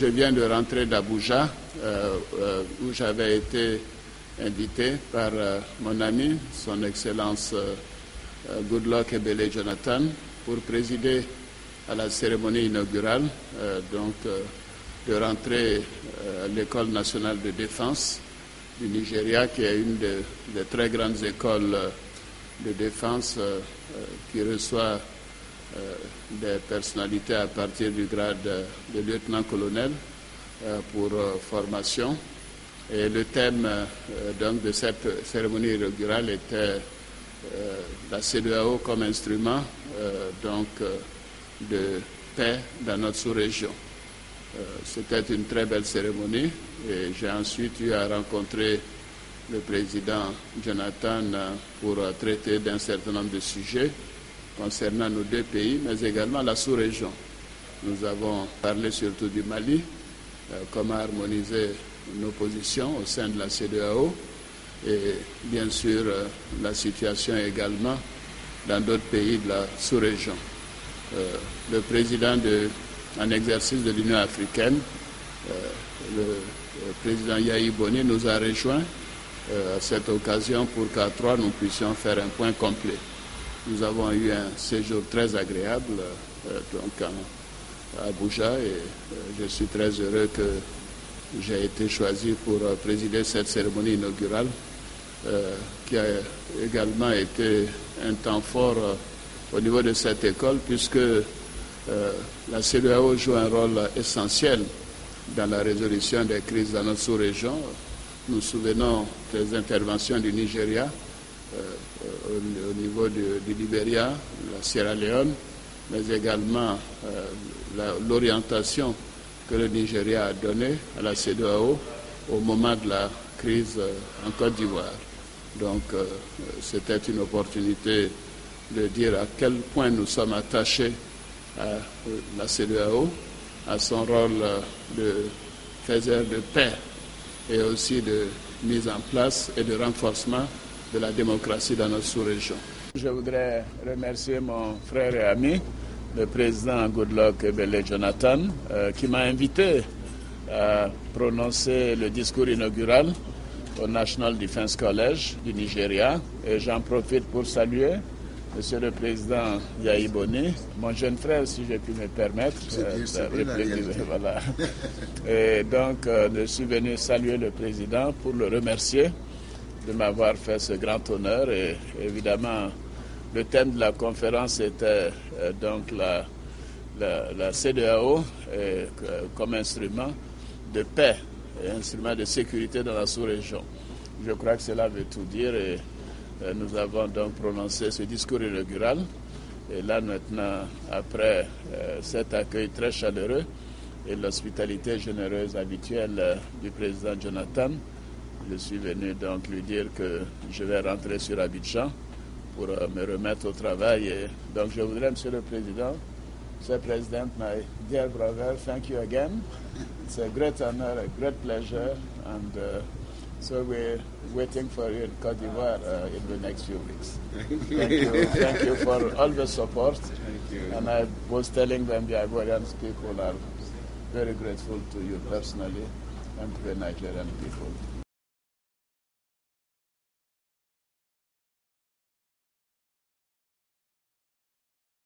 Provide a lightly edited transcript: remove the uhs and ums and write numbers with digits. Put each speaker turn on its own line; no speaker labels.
Je viens de rentrer d'Abuja, où j'avais été invité par mon ami, son Excellence Goodluck Ebele Jonathan, pour présider à la cérémonie inaugurale de rentrée à l'École nationale de défense du Nigeria, qui est une des très grandes écoles de défense qui reçoit des personnalités à partir du grade de lieutenant-colonel pour formation. Et le thème donc de cette cérémonie inaugurale était la CEDEAO comme instrument de paix dans notre sous-région. C'était une très belle cérémonie et j'ai ensuite eu à rencontrer le président Jonathan pour traiter d'un certain nombre de sujets concernant nos deux pays, mais également la sous-région. Nous avons parlé surtout du Mali, comment harmoniser nos positions au sein de la CEDEAO et bien sûr la situation également dans d'autres pays de la sous-région. Le président en exercice de l'Union africaine, le président Yahi Boni, nous a rejoints à cette occasion pour qu'à trois nous puissions faire un point complet. Nous avons eu un séjour très agréable à Abuja et je suis très heureux que j'ai été choisi pour présider cette cérémonie inaugurale qui a également été un temps fort au niveau de cette école puisque la CEDEAO joue un rôle essentiel dans la résolution des crises dans notre sous-région. Nous nous souvenons des interventions du Nigeria au niveau du Libéria, la Sierra Leone, mais également l'orientation que le Nigeria a donnée à la CEDEAO au moment de la crise en Côte d'Ivoire. Donc c'était une opportunité de dire à quel point nous sommes attachés à la CEDEAO, à son rôle de faiseur de paix et aussi de mise en place et de renforcement de la démocratie dans notre sous-région. Je voudrais remercier mon frère et ami, le président Goodluck Ebele Jonathan, qui m'a invité à prononcer le discours inaugural au National Defense College du Nigeria. Et j'en profite pour saluer Monsieur le Président Yahi Boni, mon jeune frère, si je puis me permettre. Voilà. Et donc, je suis venu saluer le Président pour le remercier de m'avoir fait ce grand honneur. Et évidemment, le thème de la conférence était donc la CEDEAO comme instrument de paix et instrument de sécurité dans la sous-région. Je crois que cela veut tout dire et nous avons donc prononcé ce discours inaugural. Et là maintenant, après cet accueil très chaleureux et l'hospitalité généreuse habituelle du président Jonathan, je suis venu donc lui dire que je vais rentrer sur Abidjan pour me remettre au travail. Et donc je voudrais, Monsieur le Président, Mr. President, my dear brother, thank you again. It's a great honor, a great pleasure, and so we're waiting for you in Côte d'Ivoire in the next few weeks. Thank you for all the support. And I was telling them the Ivorian people are very grateful to you personally and to the Nigerian people.